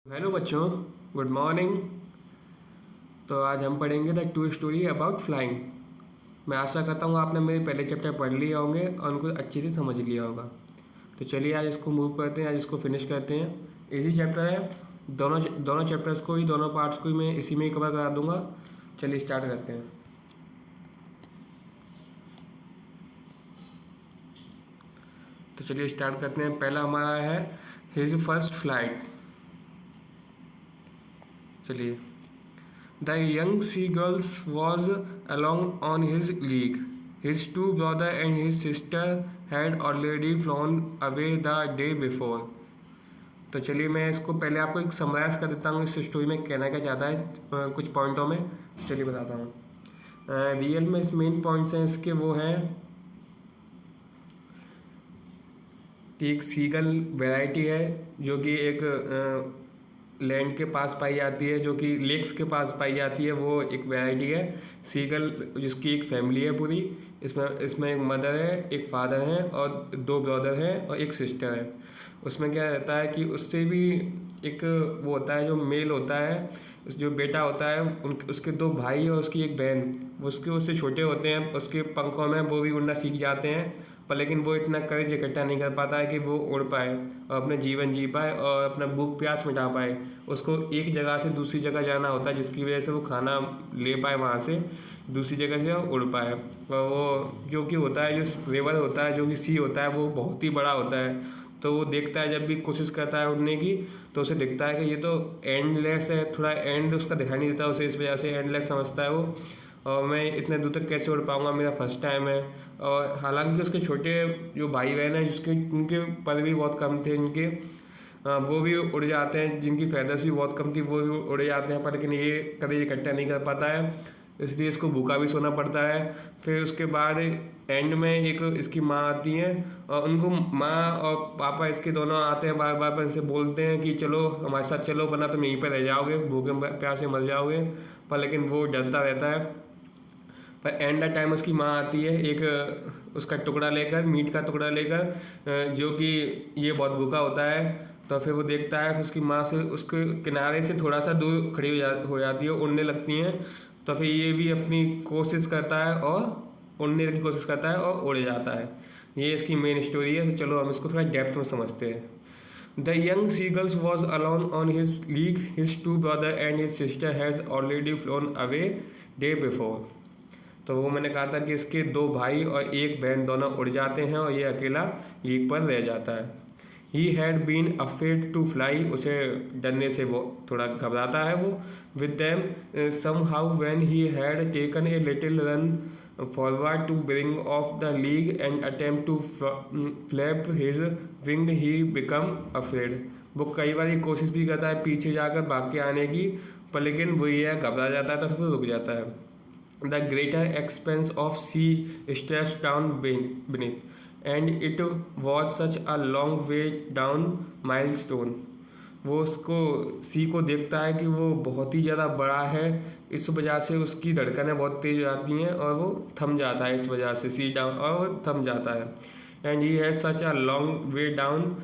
Hello बच्चों, good morning. तो आज हम पढ़ेंगे the two story about flying. मैं आशा करता हूँ आपने मेरे पहले चैप्टर पढ़ लिए होंगे और उनको अच्छे से समझ लिया होगा। तो चलिए आज इसको मूव करते हैं, आज इसको फिनिश करते हैं। इजी चैप्टर है, दोनों दोनों चैप्टर्स को ही, दोनों पार्ट्स को ही मैं इसी में ही कवर करा दूंगा। चलिए स्टार्ट करते हैं। तो चलिए स्टार्ट करते हैं। पहला हमारा है हिज फर्स्ट फ्लाइट। चलिए। The young seagulls was along on his league. His two brothers and his sister had already flown away the day before. तो चलिए मैं इसको पहले आपको एक समराइज कर देता हूँ, इस स्टोरी में कहना क्या चाहता है कुछ पॉइंटों में। चलिए बताता हूँ। रियल में इस मेन पॉइंट्स हैं इसके, वो हैं कि एक सीगल वैरायटी है जो कि एक लैंड के पास पाई जाती है, जो कि लेक्स के पास पाई जाती है। वो एक वैरायटी है सीगल, जिसकी एक फैमिली है पूरी। इसमें एक मदर है, एक फादर है और दो ब्रदर हैं और एक सिस्टर है। उसमें क्या रहता है कि उससे भी एक वो होता है जो मेल होता है, जो बेटा होता है, उसके दो भाई और उसकी एक बहन। उससे छोटे होते हैं, उसके पंखों में वो भी उड़ना सीख जाते हैं, पर लेकिन वो इतना करेज इकट्ठा नहीं कर पाता है कि वो उड़ पाए और अपने जीवन जी पाए और अपना भूख प्यास मिटा पाए। उसको एक जगह से दूसरी जगह जाना होता है, जिसकी वजह से वो खाना ले पाए वहाँ से दूसरी जगह से और उड़ पाए। और वो जो कि होता है, जो रिवर होता है, जो कि सी होता है, वो बहुत ही बड़ा होता है। तो वो देखता है, जब भी कोशिश करता है उड़ने की, तो उसे दिखता है कि ये तो एंडलेस है, थोड़ा एंड उसका दिखाई नहीं देता उसे, इस वजह से एंडलेस समझता है वो। और मैं इतने दूर तक कैसे उड़ पाऊंगा, मेरा फर्स्ट टाइम है। और हालांकि उसके छोटे जो भाई बहन हैं, जिसके उनके पर भी बहुत कम थे, इनके वो भी उड़ जाते हैं, जिनकी फैदर्स भी बहुत कम थी, वो भी उड़ जाते हैं, पर लेकिन ये कभी इकट्ठा नहीं कर पाता है, इसलिए इसको भूखा भी सोना पड़ता है। फिर उसके बाद एंड में एक इसकी माँ आती हैं और उनको माँ और पापा इसके दोनों आते हैं, बार बार इनसे बोलते हैं कि चलो हमारे साथ चलो, वरना तुम यहीं पर रह जाओगे, भूखे प्यासे मर जाओगे। पर लेकिन वो डरता रहता है। पर एंड टाइम उसकी माँ आती है एक उसका टुकड़ा लेकर, मीट का टुकड़ा लेकर, जो कि ये बहुत भूखा होता है। तो फिर वो देखता है, फिर उसकी माँ से उसके किनारे से थोड़ा सा दूर खड़ी हो जाती है, उड़ने लगती हैं। तो फिर ये भी अपनी कोशिश करता है और उड़ने की कोशिश करता है और उड़ जाता है। ये इसकी मेन स्टोरी है। तो चलो हम इसको थोड़ा डेप्थ में समझते हैं। The young seagulls was alone on his league. His two brother and his sister has already flown away day before. तो वो मैंने कहा था कि इसके दो भाई और एक बहन दोनों उड़ जाते हैं और ये अकेला लीक पर रह जाता है। He had been afraid to fly, उसे डरने से वो थोड़ा घबराता है वो। With them somehow when he had taken a little run forward to brink of the लीग and attempt to flap his wing, he become afraid. वो कई बार कोशिश भी करता है पीछे जाकर भाग के आने की, पर लेकिन वो ये घबरा जाता है, तो फिर रुक जाता है। The greater expanse of sea stretched down beneath, and it was such a long way down milestone. वो उसको सी को देखता है कि वो बहुत ही ज़्यादा बड़ा है, इस वजह से उसकी धड़कनें बहुत तेज हो जाती हैं और वो थम जाता है, इस वजह से सी डाउन, और वो थम जाता है। And he has such a long way down,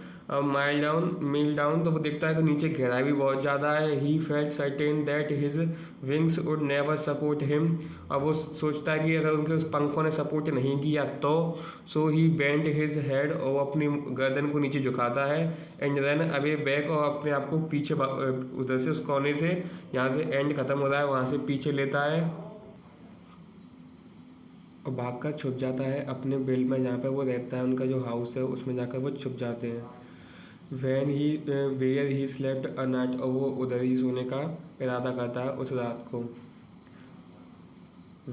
mile down, mile down. तो वो देखता है कि नीचे गहराई भी बहुत ज़्यादा है। He felt certain that his wings would never support him. और वो सोचता है कि अगर उनके उस पंखों ने सपोर्ट नहीं किया तो। सो ही बेंट हिज हेड, और वो अपनी गर्दन को नीचे झुकाता है। एंड रन अवे बैक, और अपने आप को पीछे उधर से उस कोने से जहाँ से एंड खत्म हो रहा है वहाँ से पीछे लेता है और भाग कर छुप जाता है अपने बिल्ड में, जहाँ पर वो रहता है, उनका जो हाउस है उसमें जाकर वो छुप जाते हैं। When he where he slept a night, और वो उधर ही सोने का इरादा करता है उस रात को।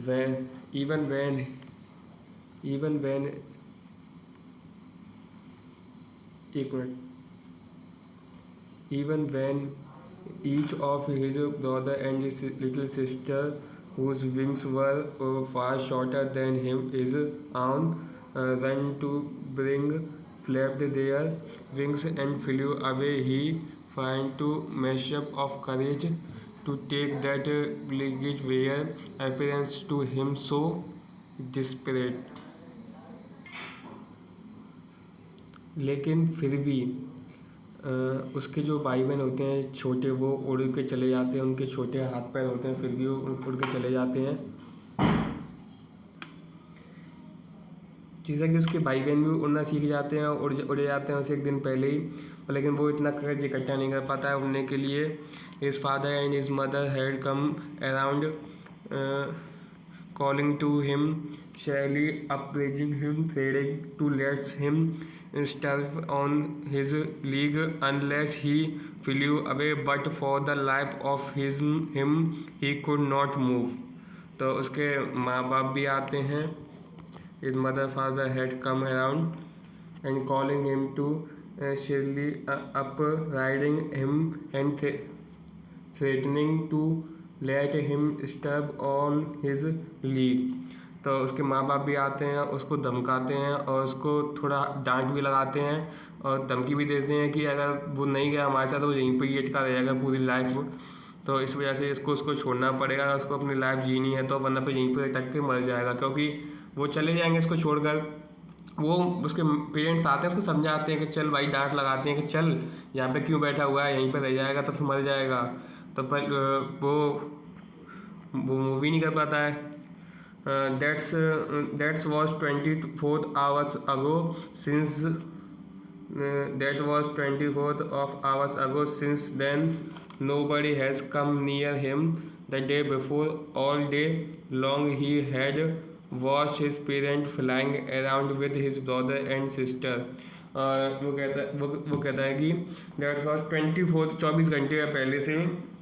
When even when even when एक minute even when each of his brother and his little sister, whose wings were far shorter than his own, ran to bring flapped their wings and flew away, he found to measure of courage to take that luggage where appearance to him so desperate। लेकिन फिर भी उसके जो भाई बहन होते हैं छोटे, वो उड़ के चले जाते हैं, उनके छोटे हाथ पैर होते हैं फिर भी वो उड़ के चले जाते हैं। जैसा कि उसके भाई बहन भी उड़ना सीख जाते हैं, उड़ जाते हैं उसे एक दिन पहले ही, लेकिन वो इतना कर्ज इकट्ठा नहीं कर पाता है उड़ने के लिए। His father and his mother had come around calling to him, shyly appraising him, threatening to let him starve on his league unless he flew away, but for the life of him he could not move। तो उसके माँ बाप भी आते हैं। His mother father had come around and calling him to shyly upbraiding him and threatening to let him stub on his league. तो उसके माँ बाप भी आते हैं, उसको धमकाते हैं और उसको थोड़ा डांट भी लगाते हैं और धमकी भी देते हैं कि अगर वो नहीं गया हमारे साथ तो वो यहीं पर ही अटका रहेगा पूरी लाइफ। तो इस वजह से उसको छोड़ना पड़ेगा, उसको अपनी लाइफ जीनी है तो, वरना फिर यहीं पर अटक के मर जाएगा, क्योंकि वो चले जाएंगे इसको छोड़कर। वो उसके पेरेंट्स आते हैं, उसको समझाते हैं कि चल भाई, डांट लगाते हैं कि चल यहाँ पे क्यों बैठा हुआ है, यहीं पर रह जाएगा तो फिर मर जाएगा। तो पर वो मूवी नहीं कर पाता है। That's was 24 hours ago since that was 24 hours ago since then nobody has come near him। The day before, all day long he had watched his parents flying around with his brother and sister। वो कहता है कि that was 24 घंटे पहले से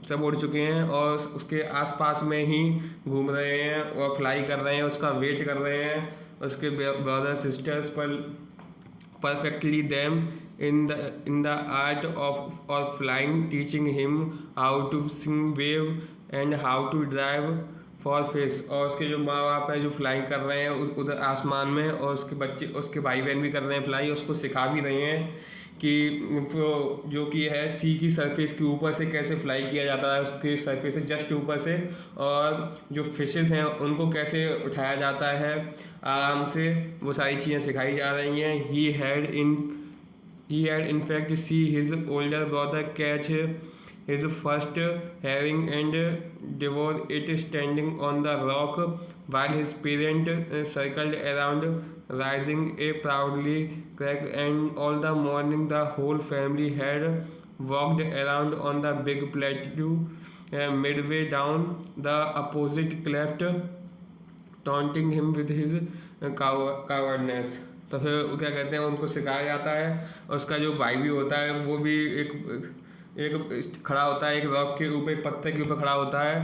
सब उड़ चुके हैं और उसके आसपास में ही घूम रहे हैं और फ्लाई कर रहे हैं, उसका वेट कर रहे हैं, उसके ब्रदर सिस्टर्स पर perfectly them in the art of flying, teaching him how to sing, wave and how to drive for face. और उसके जो माँ बाप हैं जो फ्लाइंग कर रहे हैं उधर आसमान में, और उसके बच्चे, उसके भाई बहन भी कर रहे हैं फ्लाई, उसको सिखा भी रहे हैं कि वो जो कि है सी की सरफेस के ऊपर से कैसे फ्लाई किया जाता है, उसके सरफेस से जस्ट ऊपर से, और जो फिशेस हैं उनको कैसे उठाया जाता है आराम से, वो सारी चीज़ें सिखाई जा रही हैं। He had in fact see his older brother catch his first herring and devour it standing on the rock while his parents circled around raising a proudly crack, and all the morning the whole family had walked around on the big plateau midway down the opposite cleft, taunting him with his cowardness। तो फिर वो क्या कहते हैं, उनको सिखाया जाता है, और उसका जो भाई भी होता है वो भी एक खड़ा होता है एक रॉक के ऊपर, एक पत्थर के ऊपर खड़ा होता है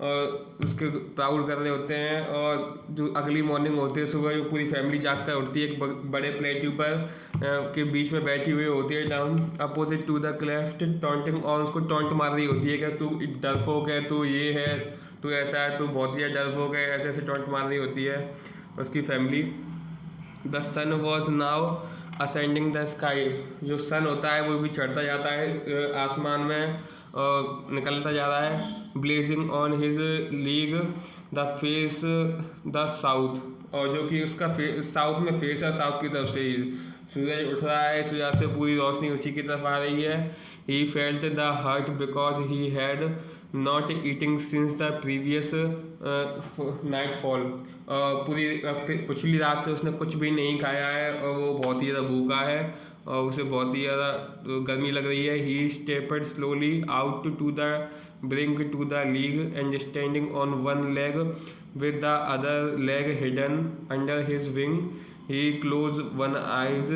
और उसके प्राउड कर रहे होते हैं। और जो अगली मॉर्निंग होती है सुबह, जो पूरी फैमिली जाग कर उठती है, एक बड़े प्लेट्यू पर के बीच में बैठी हुई होती है down opposite to the cleft, taunting, और उसको टॉन्ट मार रही होती है कि तू डरपोक है, तू ये है, तू ऐसा है, तू बहुत ही डरपोक है, ऐसे ऐसे टॉन्ट मार रही होती है उसकी family. The sun was now ascending the sky. जो सन होता है वो भी चढ़ता जाता है आसमान में और निकलता जा रहा है। Blazing on his league the face the south, और जो कि उसका साउथ में फेस है, साउथ की तरफ से ही सूरज उठ रहा है, इस वजह से पूरी रोशनी उसी की तरफ आ रही है। He felt the hurt because he had not eating since the previous night fall. पूरी पिछली रात से उसने कुछ भी नहीं खाया है और वो बहुत ही ज़्यादा भूखा है और उसे बहुत ही ज़्यादा गर्मी लग रही है। He stepped slowly out to the brink to the लीग and standing on one leg with the other leg hidden under his wing, he close one eyes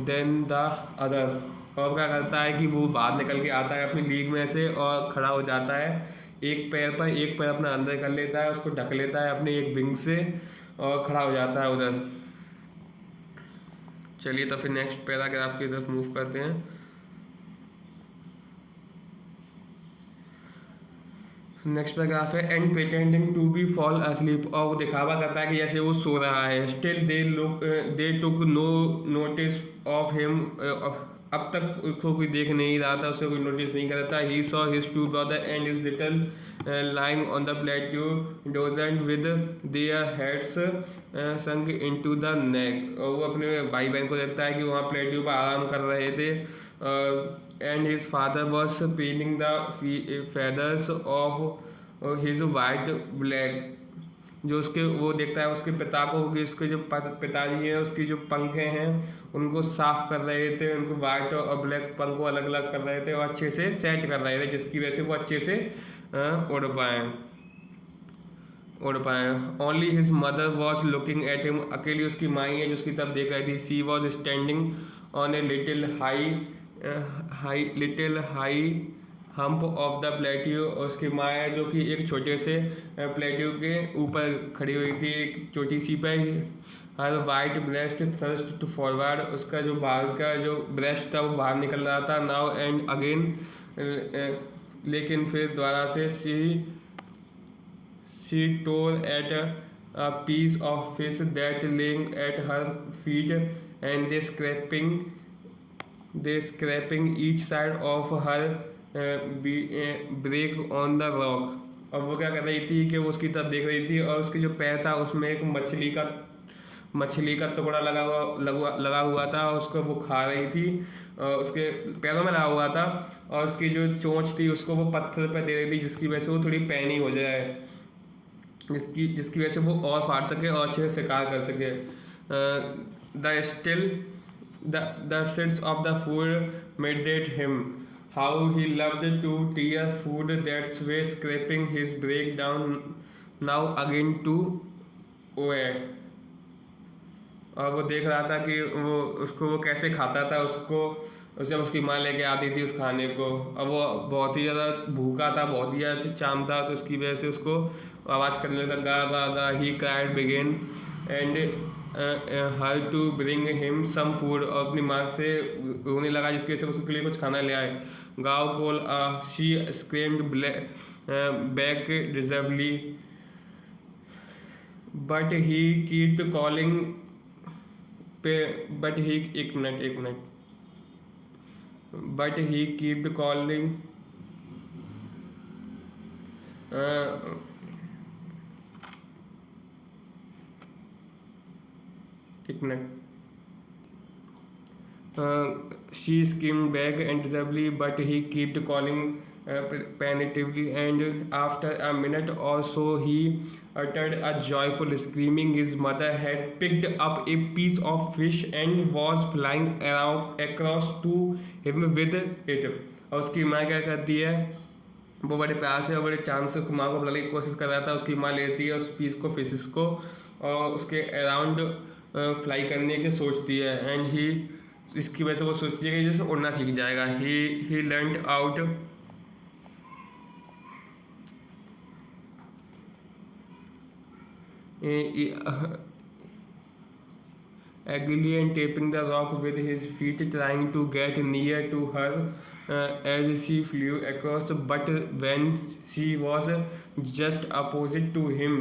then the other. और क्या करता है कि वो बाहर निकल के आता है अपनी लीग में से और खड़ा हो जाता है एक पैर अपना अंदर कर लेता है, उसको ढक लेता है अपने एक विंग से और खड़ा हो जाता है उधर। चलिए तो फिर नेक्स्ट पैराग्राफ की तरफ मूव करते हैं। नेक्स्ट पैराग्राफ है and pretending to be fall asleep, और वो दिखावा करता है कि जैसे वो सो रहा है। Still they took no notice of him अब तक उसको कोई देख नहीं रहा था, उसे कोई नोटिस नहीं कर रहा था। He saw his two brother and his little lying on the plateau dozen with their heads sunk into the neck। और वो अपने भाई बहन को देखता है कि वहाँ प्लेट्यू पर आराम कर रहे थे। And his father was peeling the feathers of his white black। जो उसके वो देखता है उसके पिता को कि उसके जो पिताजी हैं उसकी जो पंखे हैं उनको साफ कर रहे थे, उनको वाइट और ब्लैक पंख को अलग अलग कर रहे थे और अच्छे से सेट कर रहे थे, जिसकी वजह से वो अच्छे से उड़ पाए। Only his mother was looking at him. अकेली उसकी माई है जो उसकी तरफ देख रही थी। She was standing on a little high hump of the plateau. और उसकी माँ है जो कि एक छोटे से प्लेट्यू के ऊपर खड़ी हुई थी, एक छोटी सी पे। Her white breast thrust to forward. उसका जो बाहर का जो ब्रेस्ट था वो बाहर निकल रहा था। नाउ एंड अगेन, लेकिन फिर दोबारा से she tore at a piece of fish that lying at her feet and they scraping each side of her break on the rock. और वो क्या कर रही थी कि वो उसकी तरफ देख रही थी और उसके जो पैर था उसमें एक मछली का टुकड़ा लगा हुआ था और उसको वो खा रही थी। उसके पैरों में लगा हुआ था और उसकी जो चोंच थी उसको वो पत्थर पे दे रही थी, जिसकी वजह से वो थोड़ी पैनी हो जाए, जिसकी वजह से वो और फाड़ सके और अच्छे से शिकार कर सके। The sense of the food meditate him how he loved to tear food that way, scraping his break down now again to oe। और वो देख रहा था कि वो उसको वो कैसे खाता था, उसको जब उसकी माँ लेके आती थी उस खाने को। अब वो बहुत ही ज़्यादा भूखा था, बहुत ही ज़्यादा चाम था, तो उसकी वजह से उसको आवाज़ करने लगा, गा गा गा। He cried begin and her to bring him some food. और अपनी माँ से रोने लगा, जिसकी वजह से उसके लिए कुछ खाना ले आए। गाँव कोल she screamed back derisively but he keep calling but he एक मिनट बट ही कीप कॉलिंग एक मिनट she skimmed back anxiously, but he kept calling plaintively, and after a minute or so he uttered a joyful screaming. His mother had picked up a piece of fish and was flying around across to him with it। और उसकी माँ क्या करती है, वो बड़े प्यार से और बड़े चाम से माँ को बुलाने की कोशिश कर रहा था। उसकी माँ लेती है उस पीस को, फिशेस को, और उसके अराउंड फ्लाई करने की सोचती है। एंड ही इसकी वजह से वो सोचती है कि जैसे उड़ना सीख जाएगा। He learned out eagerly and tapping the rock with his feet, trying to get near to her as she flew across. But when she was just opposite to him,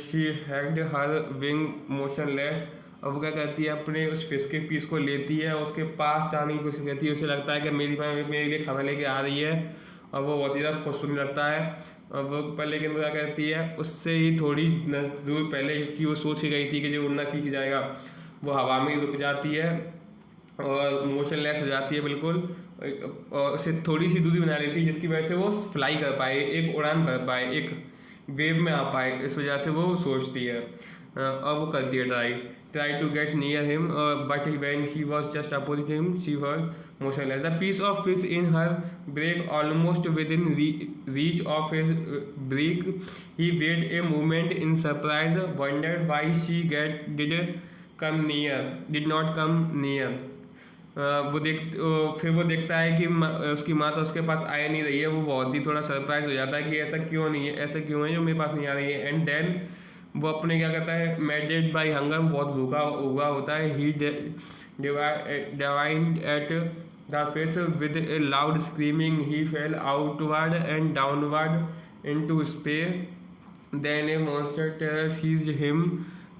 she held her wing motionless। अब वो क्या करती है, अपने उस fish के piece को लेती है और उसके पास जाने की कोशिश करती है। उसे लगता है कि मेरी माँ मेरे लिए खाना लेके आ रही है और वो बहुत ही ज़्यादा खुश होने लगता है। और वो पर लेकिन वो क्या करती है, उससे ही थोड़ी दूर पहले जिसकी वो सोच गई थी कि जो उड़ना सीख जाएगा, वो हवा में ही रुक जाती है और मोशनलेस हो जाती है बिल्कुल, और उसे थोड़ी सी दूरी बना लेती है, जिसकी वजह से वो फ्लाई कर पाए, एक उड़ान भर पाए, एक वेव में आ पाए। इस वजह से वो सोचती है और वो करती है try to get near him, but when he was just opposite him, she was motionless. A piece of fish in her beak, almost within reach of his beak. He waited a moment in surprise, wondered why she did not come near। फिर वो देखता है कि उसकी माँ तो उसके पास आ नहीं रही है। वो बहुत ही थोड़ा सरप्राइज हो जाता है कि ऐसा क्यों नहीं है, ऐसा क्यों है जो मेरे पास नहीं आ रही है। एंड देन वो अपने क्या करता है, मैडेड बाई हंगर, बहुत भूखा हुआ होता है। ही डिवाइंड at the fish with a loud screaming. He fell outward and downward into space. Then a monster terror seized him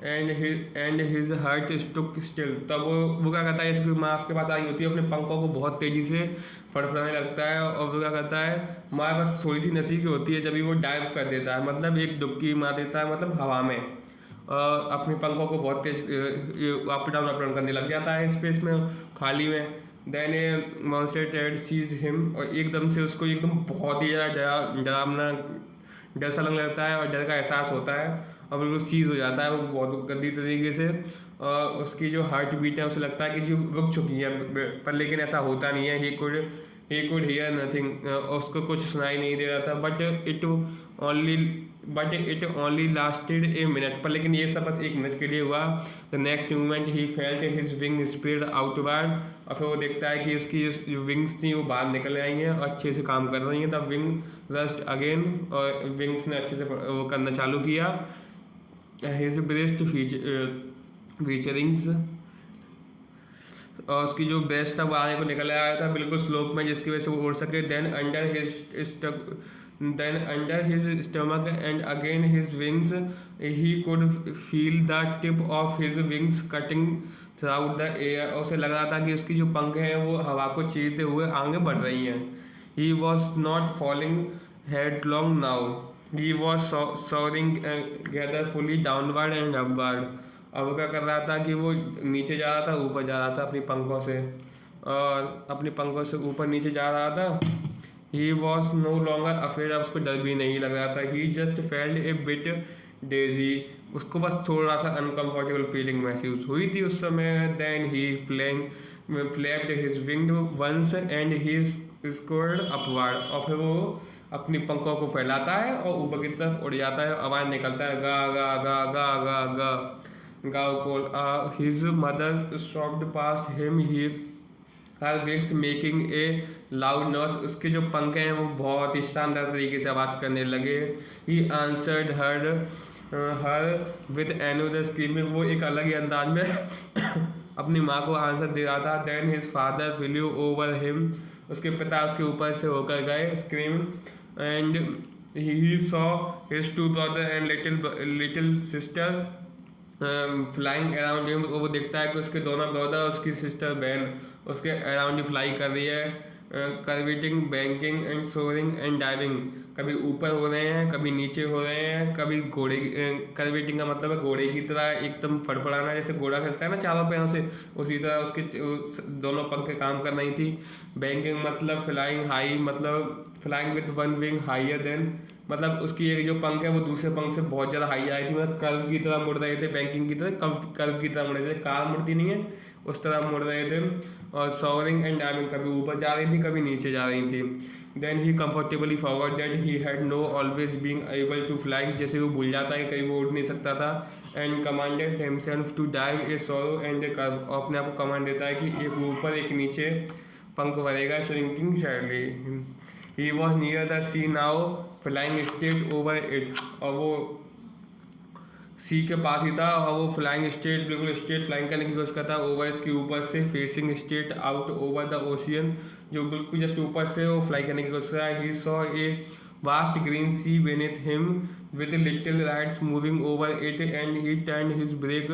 and his heart stuck still. तब वो क्या करता है, इसकी माँ उसके पास आई होती है, अपने पंखों को बहुत तेज़ी से फड़फड़ाने लगता है और वो क्या करता है, माँ बस थोड़ी सी नसी की होती है जब भी वो डाइव कर देता है, मतलब एक डुबकी मार देता है, मतलब हवा में, और अपने पंखों को बहुत तेज अप डाउन करने लग जाता है स्पेस में, खाली में। Then a monster Ted seize him, और एकदम से उसको एकदम बहुत ही ज़्यादा डरावना डर सा लगने लगता है और डर का एहसास होता है और बिल्कुल सीज हो जाता है वो बहुत गंदी तरीके से। और उसकी जो हार्ट बीट है उसे लगता है कि जो रुक चुकी है, पर लेकिन ऐसा होता नहीं है। ही कुड हियर नथिंग, उसको कुछ सुनाई नहीं दे रहा था। Only but it only lasted a minute, पर लेकिन ये सब बस एक मिनट के लिए हुआ। The next moment he felt his wing spread outward, और फिर वो देखता है कि उसकी जो विंग्स थी वो बाहर निकल आई हैं और अच्छे से काम कर रही हैं। द विंग रस्ट अगेन, और विंग्स ने अच्छे से वो करना चालू किया। हिज ब्रेस्ट फीचरिंग्स, और उसकी जो ब्रेस्ट था वो आगे को निकल आया था बिल्कुल स्लोप में, जिसकी वजह से वो उड़ सके। Then under his stomach and again his wings he could feel the tip of his wings cutting throughout the air. उसे लग रहा था कि उसकी जो पंख हैं वो हवा को चीरते हुए आगे बढ़ रही हैं। He was not falling headlong now, he was soaring gradually downward and upward. अब वो क्या कर रहा था कि वो नीचे जा रहा था, ऊपर जा रहा था अपनी पंखों से, और अपनी पंखों से ऊपर नीचे जा रहा था। He was no longer afraid, अब उसको डर भी नहीं लग रहा था। He just felt a bit dizzy, उसको बस थोड़ा सा अनकंफर्टेबल फीलिंग महसूस हुई थी उस समय। Then he flapped his wing once and he scored upward, और फिर वो अपनी पंखों को फैलाता है और ऊपर की तरफ उड़ जाता है। आवाज़ निकलता है गा गा गा गा गा गा गाउकोल। His mother stopped past him, he her wings making a loud noise, उसके जो पंख हैं वो बहुत ही शानदार तरीके से आवाज़ करने लगे। He answered her with another screaming, वो एक अलग ही अंदाज में अपनी माँ को आंसर दे रहा था। Then his father flew over him, उसके पिता उसके ऊपर से होकर गए scream, and he saw his two brother and little sister flying around him. वो देखता है कि उसके दोनों ब्रदर, उसकी सिस्टर बहन उसके अराउंड ही फ्लाई कर रही है। Curveting, banking and soaring and diving, कभी ऊपर हो रहे हैं, कभी नीचे हो रहे हैं, कभी घोड़े। कर्वेटिंग का मतलब है घोड़े की तरह एकदम फड़फड़ाना, जैसे घोड़ा करता है ना चारों पैरों से, उसी तरह उसके दोनों पंखे काम कर रही थी। बैंकिंग मतलब फ्लाइंग हाई, मतलब flying with one wing higher than, मतलब उसकी एक जो पंख है वो दूसरे पंख से बहुत ज़्यादा हाई आई थी, मतलब कर्व की तरह मुड़ रहे थे, बैंकिंग की तरह कर्व की तरह मुड़ रहे थे, कार मुड़ती नहीं है उस तरह मुड़ रहे थे। और सोवरिंग एंड डाइविंग, कभी ऊपर जा रही थी कभी नीचे जा रही थी। Then he comfortably forward that he had no always being able to fly, जैसे वो भूल जाता है कहीं वो उड़ नहीं सकता था। And commanded himself to dive a sorrow and A curve, अपने आप को कमांड देता है कि एक ऊपर एक नीचे पंख भरेगा। Shrinking shrilly, he was near the sea now flying straight over it, और वो सी के पास ही था और वो फ्लाइंग स्ट्रेट, बिल्कुल स्ट्रेट फ्लाइंग करने की कोशिश करता है ओवर इसके ऊपर से, facing straight out over the ocean, जो बिल्कुल जस्ट ऊपर से वो फ्लाई करने की कोशिश कर रहा है। He saw a vast green sea beneath him with little lights moving over it and he turned his brake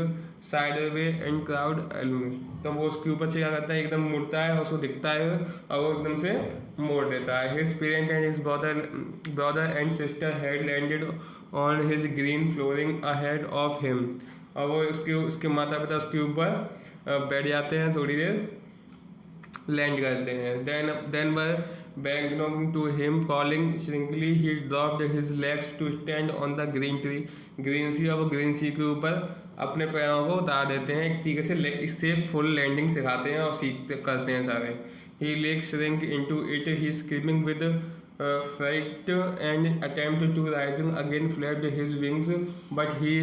sideways and crowd almost, तो वो उसके ऊपर से क्या करता है, एकदम मुड़ता है और उसको दिखता है और वो एकदम से मोड़ देता है। His parent and his brother and sister had landed on his green flooring ahead of him, और वो उसके माता पिता उसके ऊपर बैठ जाते हैं, थोड़ी देर लैंड करते हैं। then were belonging to him calling shrinkily, he dropped his legs to stand on the green tree, green sea, और वो ग्रीन सी के ऊपर अपने पैरों को उतार देते हैं, एक तरीके से इससे फुल लैंडिंग सिखाते हैं और सीखते करते हैं सारे। he legs shrink into it, he screaming with fright and attempt to rising again flapped his wings, but he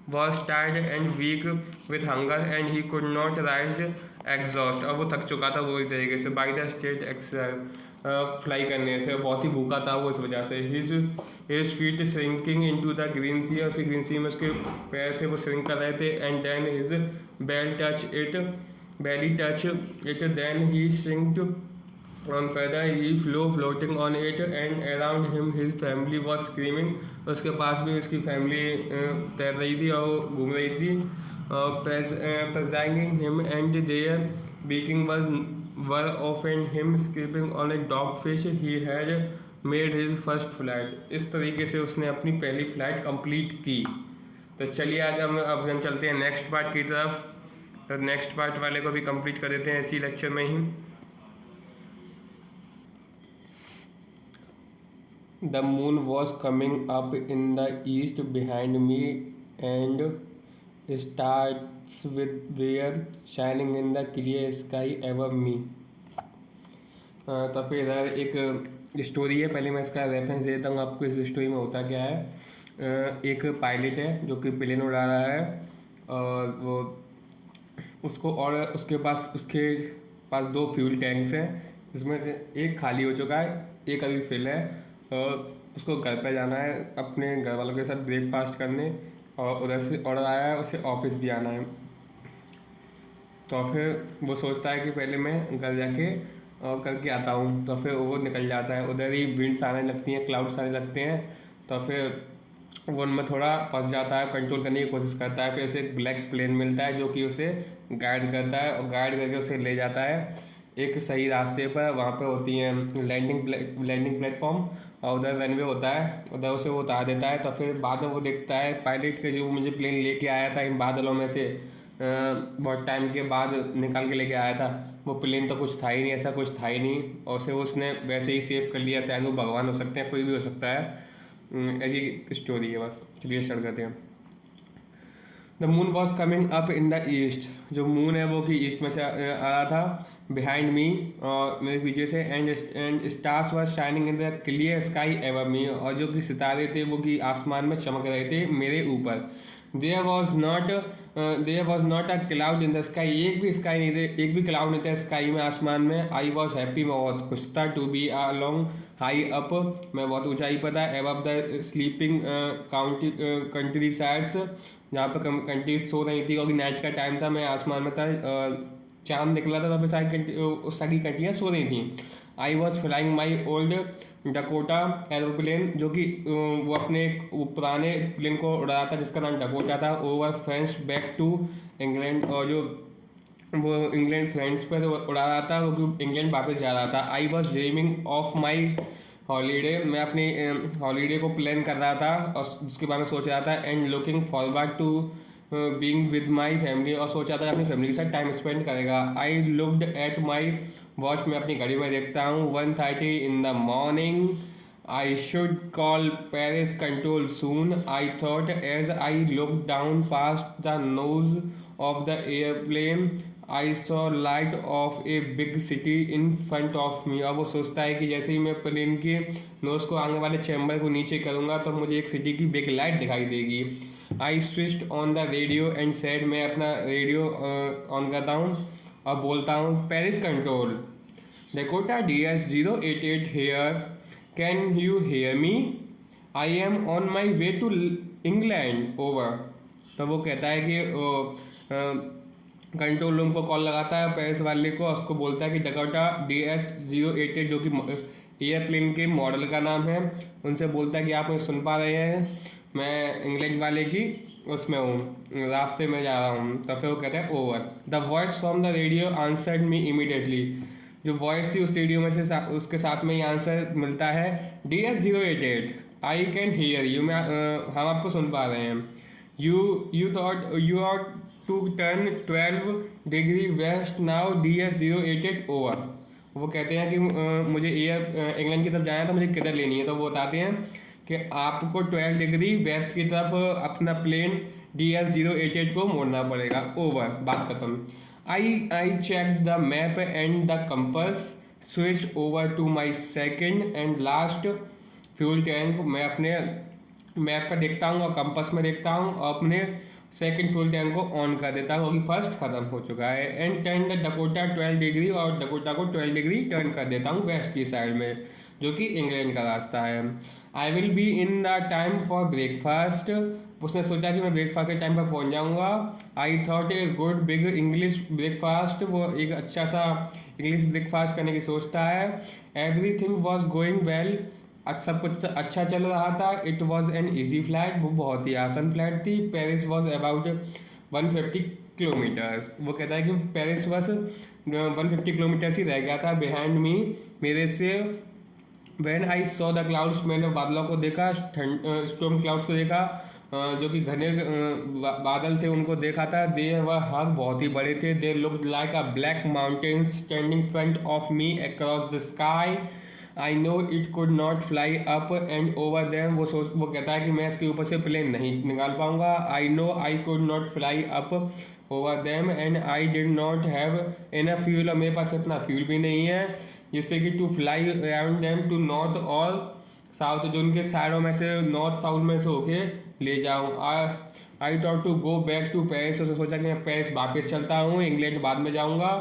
was tired and weak with hunger and he could not rise exhaust, और वो थक चुका था पूरी तरीके से by the state exercise, fly करने से बहुत ही भूखा था वो इस वजह से। His feet shrinking into the green sea, और उसकी ग्रीन सी में उसके पैर थे वो श्रिंक कर रहे थे। And then his belly touch it, then he shrinked On further, he flew floating on it, and around him his family was screaming. उसके पास भी उसकी फैमिली तैर रही थी और घूम रही थी. Pursuing him, and their beaking were often him scraping on a dogfish he had made his first flight. इस तरीके से उसने अपनी पहली फ्लाइट कंप्लीट की. तो चलिए आज अब हम चलते हैं नेक्स्ट पार्ट की तरफ. तो नेक्स्ट पार्ट वाले को भी कंप्लीट कर देते हैं इसी लेक्चर में ही. The moon was coming up in the east behind me, and stars were shining in the clear sky above me. तो फिर इधर एक स्टोरी है. पहले मैं इसका रेफरेंस देता हूँ आपको. इस स्टोरी में होता क्या है, एक पायलट है जो कि प्लेन उड़ा रहा है, और वो उसको और उसके पास दो फ्यूल टैंक्स हैं, जिसमें से एक खाली हो चुका है, एक अभी फिल है. और उसको घर पे जाना है अपने घर वालों के साथ ब्रेकफास्ट करने, और उधर से ऑर्डर आया है उसे ऑफिस भी आना है. तो फिर वो सोचता है कि पहले मैं घर जाके और करके आता हूँ. तो फिर वो निकल जाता है. उधर ही विंड्स आने लगती हैं, क्लाउड्स आने लगते हैं. तो फिर वो उनमें थोड़ा फंस जाता है, कंट्रोल करने की कोशिश करता है. फिर उसे एक ब्लैक प्लेन मिलता है जो कि उसे गाइड करता है, और गाइड करके उसे ले जाता है एक सही रास्ते पर. वहाँ पे होती हैं लैंडिंग प्लेटफॉर्म, और उधर रनवे होता है, उधर उसे वो उतार देता है. तो फिर बाद में वो देखता है पायलट के जो मुझे प्लेन लेके आया था इन बादलों में से, बहुत टाइम के बाद निकाल के लेके आया था, वो प्लेन तो कुछ था ही नहीं, ऐसा कुछ था ही नहीं. और उसे उसने वैसे ही सेव कर लिया. शायद वो भगवान हो सकते हैं, कोई भी हो सकता है. ऐसी स्टोरी है बस. चलिए स्टार्ट करते हैं. The moon was coming up in the east. जो मून है वो कि ईस्ट में से आ रहा था. बिहाइंड मी, और मेरे पीछे से. And stars were shining in the clear sky over me. और जो कि सितारे थे वो कि आसमान में चमक रहे थे मेरे ऊपर. There was not a cloud in the sky. एक भी स्काई नहीं थे, एक भी क्लाउड नहीं था स्काई में, आसमान में. आई वॉज हैप्पी, मैं बहुत खुश था. To be along high up, मैं बहुत ऊंचाई पर था. Above the sleeping countrysides, जहाँ पर कंट्रीज सो रही थी क्योंकि नाइट का टाइम था. मैं आसमान में था, चांद निकला था, तो फिर सारी कंट्रियाँ सो रही थी. I was flying my old Dakota aeroplane, जो कि वो अपने वो पुराने प्लेन को उड़ा रहा था जिसका नाम डकोटा था. Over French back to England, और जो वो इंग्लैंड फ्रेंड्स पर उड़ा रहा था, वो इंग्लैंड वापस जा रहा था. I was dreaming of my holiday, मैं अपनी हॉलीडे को प्लान कर रहा था और उसके बारे में सोच रहा था. And looking forward to being with my family, और सोचा था अपनी फैमिली के साथ टाइम स्पेंड करेगा. I looked at my watch, मैं अपनी घड़ी में देखता हूँ 1:30 in the morning. I should call Paris control soon, I thought as I look down past the nose of the airplane. I saw light of a big city in front of me. और वो सोचता है कि जैसे ही मैं plane के knows को आने वाले चैम्बर को नीचे करूँगा तो मुझे एक सिटी की बिग लाइट दिखाई देगी. I switched on the radio and said, मैं अपना रेडियो ऑन करता हूँ और बोलता हूँ, Paris control, Dakota DS-088 here, can you hear me? I am on my way to England, over. तो वो कहता है कि कंट्रोल रूम को कॉल लगाता है पेरिस वाले को, उसको बोलता है कि डकोटा DS-088, जो कि एयरप्लेन के मॉडल का नाम है, उनसे बोलता है कि आप मुझे सुन पा रहे हैं, मैं इंग्लैंड वाले की उसमें हूँ, रास्ते में जा रहा हूँ. तो फिर वो कहता है over. The voice from the radio answered me immediately. जो वॉइस थी उस रेडियो में से उसके साथ में ही आंसर मिलता है, DS-088, I can hear you, मैं हम आपको सुन पा रहे हैं. You are to turn 12 degree west now, DS-088 over. वो कहते हैं कि मुझे इंग्लैंड की तरफ जाना है तो मुझे किधर लेनी है. तो वो बताते हैं कि आपको 12 डिग्री वेस्ट की तरफ अपना प्लेन DS-088 को मोड़ना पड़ेगा, ओवर. बात खत्म. I check the map and the compass, switch over to my second and last fuel tank. मैं अपने मैप पर देखता हूँ और कंपस में देखता हूँ और अपने सेकेंड फ्यूल टैंक को ऑन कर देता हूँ क्योंकि फर्स्ट खत्म हो चुका है. And turn the Dakota 12 degree, और डकोटा को 12 डिग्री टर्न कर देता हूँ वेस्ट की साइड में, जो कि इंग्लैंड का रास्ता है. आई will be in the time for breakfast. उसने सोचा कि मैं ब्रेकफास्ट के टाइम पर पहुंच जाऊंगा. I thought a good big English breakfast, वो एक अच्छा सा इंग्लिश ब्रेकफास्ट करने की सोचता है। एवरीथिंग वॉज गोइंग वेल, सब कुछ अच्छा चल रहा था। It was an easy flight, वो बहुत ही आसान फ्लाइट थी। पेरिस वॉज अबाउट 150 किलोमीटर्स, वो कहता है कि पेरिस बस 150 किलोमीटर्स ही रह गया था बिहाइंड मी, मेरे से। When I saw the clouds, मैंने बादलों को देखा, स्टॉर्म क्लाउड्स को देखा, जो कि घने बादल थे उनको देखा था। दे वर हग, बहुत ही बड़े थे। They looked like a black mountains standing front of me across the sky. I know it could not fly up and over them, वो कहता है कि मैं इसके ऊपर से प्लेन नहीं निकाल पाऊंगा। I know I could not fly up over them and I did not have enough fuel, और मेरे पास इतना फ्यूल भी नहीं है जिससे कि to fly around them to north और साउथ, जो उनके साइडों में से नॉर्थ साउथ में से होके ले जाऊँ। I thought to go back to Paris, उसने सोचा कि मैं पेरिस वापस चलता हूँ, इंग्लैंड बाद में जाऊँगा।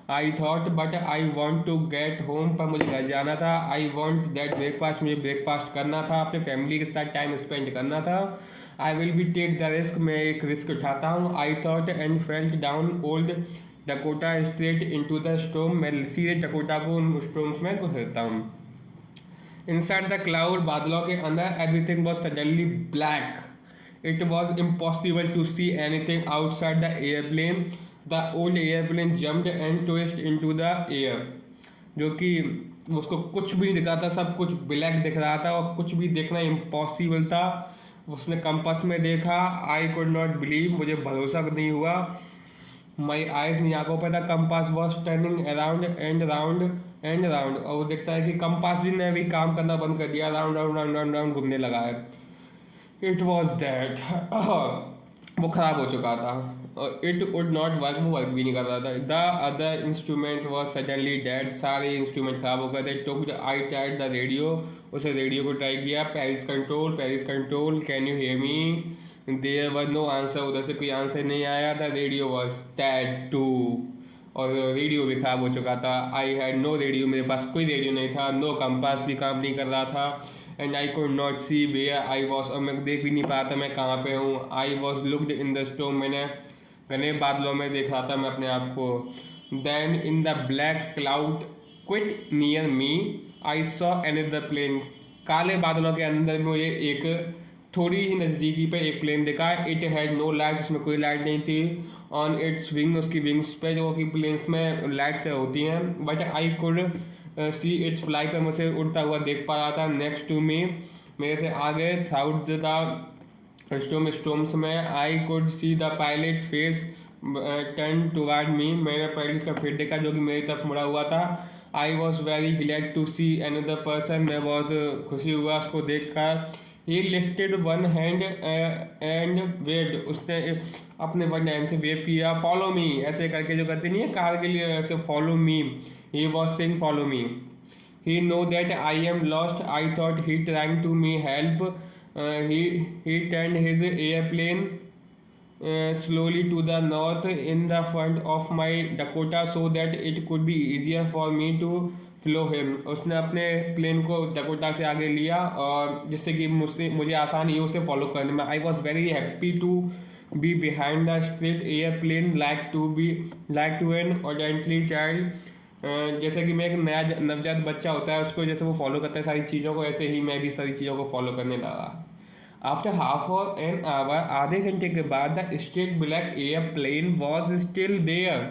I thought but I want to get home, पर मुझे घर जाना था। आई वॉन्ट दैट ब्रेकफास्ट, मुझे ब्रेकफास्ट करना था, अपने फैमिली के साथ टाइम स्पेंड करना था। I will be take the risk, मैं एक रिस्क उठाता हूँ। I thought and felt down old Dakota straight into the storm, मैं सीधे डकोटा को उन स्टॉर्म्स में घुसता हूँ। इनसाइड द क्लाउड, बादलों के अंदर, everything was suddenly black. It was impossible to see anything outside the airplane. The old airplane jumped and twist into the air, जो कि उसको कुछ भी नहीं दिख रहा था, सब कुछ ब्लैक दिख रहा था और कुछ भी देखना इम्पॉसिबल था। उसने कंपास में देखा। आई कुड नॉट बिलीव, मुझे भरोसा नहीं हुआ। माई आइज, नहीं आंखों पर था। Compass was turning around and round and round, और वो देखता है कि कंपास भी ने भी काम करना बंद कर दिया, round round round round round घूमने लगा है। इट वॉज दैट वो खराब हो चुका था। इट वुड नॉट वर्क, वो वर्क भी नहीं कर रहा था। The other instrument was suddenly dead, सारे इंस्ट्रूमेंट खराब हो गए थे। Took I tried the radio, उसे रेडियो को ट्राई किया। Paris control can you hear me. There was no answer, उधर से कोई आंसर नहीं आया था। रेडियो वॉज डेड टू, और रेडियो भी खराब हो चुका था। आई हैड नो रेडियो, मेरे पास कोई रेडियो नहीं था। नो कंपास भी काम नहीं कर रहा था। And I could not see where I was, और मैं देख भी नहीं पा था मैं कहाँ पे हूँ। I was looked in the storm, मैंने घने बादलों में देख रहा था मैं अपने आप को। Then in the black cloud quite near me I saw another plane, काले बादलों के अंदर मुझे एक थोड़ी ही नज़दीकी पे एक प्लेन दिखा। इट हैड नो लाइट, उसमें कोई लाइट नहीं थी। ऑन इट्स विंग, उसकी विंग्स पे, जो कि प्लेन्स में लाइट से होती हैं। But I could see it's fly, पर मुझे उड़ता हुआ देख पा रहा था। नेक्स्ट टू मी, मेरे से आगे, थ्राउट द स्टॉर्म्स में। I could see the pilot face turn toward me, मैंने पायलट का फेस देखा जो कि मेरी तरफ मुड़ा हुआ था। I was very glad to see another person, मैं बहुत खुशी हुआ उसको देख कर। He lifted one hand and waved, उसने अपने वन हैंड से वेव किया। फॉलो मी, ऐसे करके जो करते नहीं है कार के लिए, ऐसे follow me. He was saying follow me. He know that I am lost, I thought he trying to me help. He turn his airplane slowly to the north in the front of my Dakota so that it could be easier for me to follow him. उसने अपने plane को Dakota से आगे लिया और जिससे कि मुझे आसानी ही उसे फॉलो करने में। I was very happy to be behind the straight airplane like to an obediently child. जैसे कि मैं एक नया नवजात बच्चा होता है, उसको जैसे वो फॉलो करता है सारी चीज़ों को, ऐसे ही मैं भी सारी चीज़ों को फॉलो करने लगा। आफ्टर हाफ एन आवर, आधे घंटे के बाद, the straight black airplane was still there.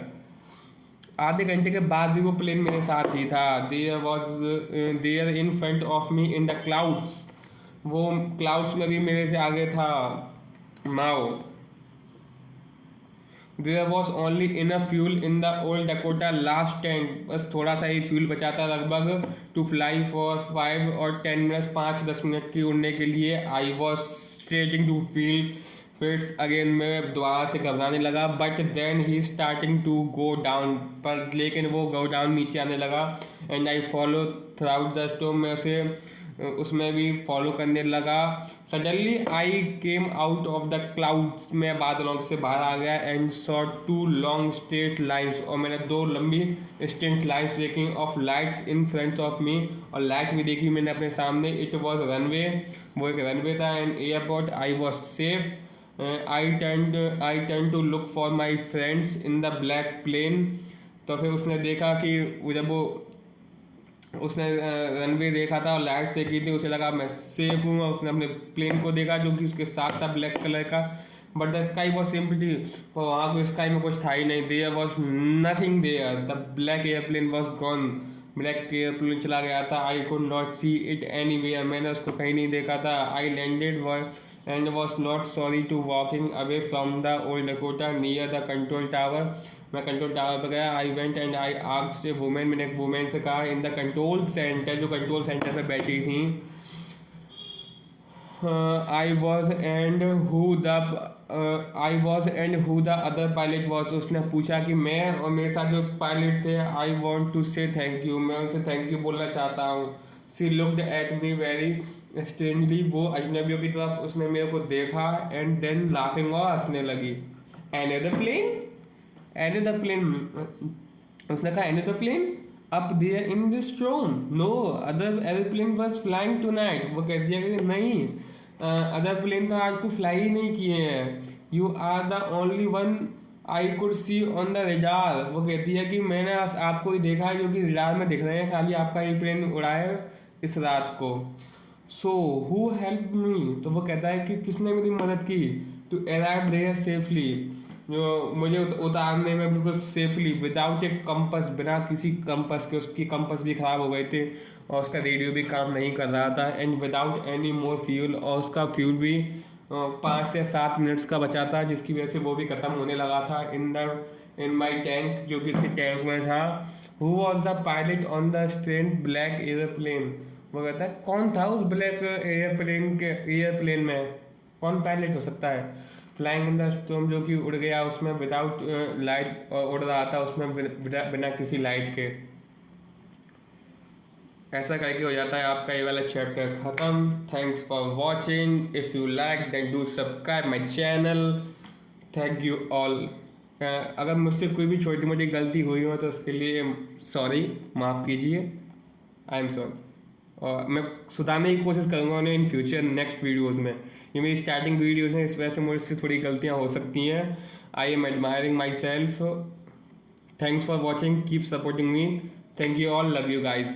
आधे घंटे के बाद भी वो प्लेन मेरे साथ ही था। There was there in front of me in the clouds, वो क्लाउड्स में भी मेरे से आगे था। Now there was only enough fuel in the old Dakota last tank, बस थोड़ा सा ही फ्यूल बचा था लगभग। टू फ्लाई फॉर 5 और 10 मिनट्स, 5-10 मिनट की उड़ने के लिए। I was starting to feel fits again, मैं दोबारा से घबराने लगा। But then he starting to go down, पर लेकिन वो गो डाउन नीचे आने लगा। And I follow through the storm, में से उसमें भी फॉलो करने लगा। Suddenly I came out of the clouds, मैं बादलों से बाहर आ गया। And saw 2 long straight lines, और मैंने 2 लंबी स्ट्रेट लाइन्स देखी of lights in front of me, और लाइट भी देखी मैंने अपने सामने। इट वॉज रनवे, वो एक रनवे था। And airport, I was safe. I turn to look for my friends in the black plane. तो फिर उसने देखा कि जब वो उसने रनवे देखा था और लाइट से की थी, उसे लगा मैं सेफ हूँ। और उसने अपने प्लेन को देखा जो कि उसके साथ था ब्लैक कलर का, but the sky was simply, पर वहाँ को स्काई में कुछ था ही नहीं, there was nothing there, the black airplane was gone. Black airplane चला गया था। I could not see it anywhere, मैंने उसको कहीं नहीं देखा था। I landed and was not sorry to walking away from the old Dakota near the control tower. मैं कंट्रोल टावर पर गया। I went and I asked A women, मैंने एक वुमेन से कहा इन द कंट्रोल सेंटर, जो control centre पे बैठी थी, I was and who the other pilot was. उसने पूछा कि मैं और मेरे साथ जो पायलट थे, I want to say thank you, मैं उनसे थैंक यू बोलना चाहता हूँ। She looked at me very strangely, वो अजनबियों की तरफ उसने मेरे को देखा, एंड देन लाफिंग, और हंसने लगी। एनदर प्लेन, एनदर प्लेन, उसने कहा another plane up there in this stone, no other aeroplane was flying tonight. वो कह दिया कि नहीं, अदर प्लेन तो आज को फ्लाई ही नहीं किए हैं, you are the only one I could see on the radar. वो कहती है कि मैंने आपको ही देखा है जो कि रेडार में दिख रहे हैं, खाली आपका ही प्लेन उड़ा है इस रात को। सो हु हेल्प मी, तो वो कहता है कि किसने मेरी मदद की टू अराइव देयर सेफली, जो मुझे उतारने में बिल्कुल सेफली, विदाउट ए कंपस, बिना किसी कंपस के, उसकी कंपस भी ख़राब हो गए थे और उसका रेडियो भी काम नहीं कर रहा था, and without any more fuel, और उसका फ्यूल भी 5 से 7 मिनट्स का बचा था, जिसकी वजह से वो भी ख़त्म होने लगा था इन माई टैंक, जो कि उसके टैंक में था। Who was the pilot on the strange black airplane, वो कहता है कौन था उस ब्लैक एयरप्लेन में, कौन पायलट हो सकता है। फ्लाइंग इन द स्टॉर्म, जो कि उड़ गया उसमें विदाउट लाइट, उड़ रहा था उसमें बिना किसी लाइट के। ऐसा करके हो जाता है आपका ये वाला चैप्टर ख़त्म। Thanks for watching, if you like then do subscribe my channel. Thank you all. अगर मुझसे कोई भी छोटी मोटी गलती हुई हो तो उसके लिए सॉरी, माफ़ कीजिए, आई एम सॉरी। और मैं सुधारने की कोशिश करूँगा उन्हें इन फ्यूचर नेक्स्ट वीडियोज़ में। ये मेरी स्टार्टिंग वीडियोज़ हैं, इस वजह से मुझसे थोड़ी गलतियाँ हो सकती हैं। I am admiring my self. Thanks for watching, keep supporting me. Thank you all, love you guys.